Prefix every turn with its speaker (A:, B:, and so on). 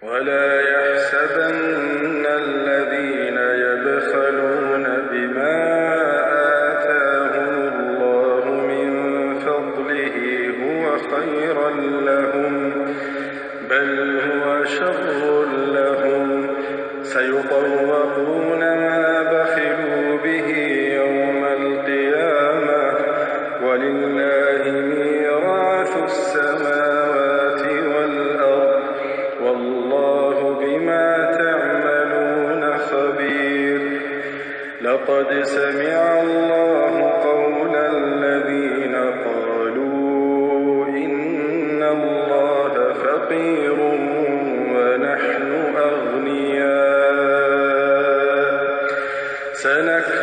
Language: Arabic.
A: ولا يحسبن الذين يبخلون بما آتاهم الله من فضله هو خيرا لهم، بل هو شر لهم، سيطوقون ما بخلوا به يوم القيامة، ولله ميراث السماوات والأرض، والله بما تعملون خبير. لقد سمع الله قول الذين قالوا إن الله فقير ونحن أغنياء، سنكتب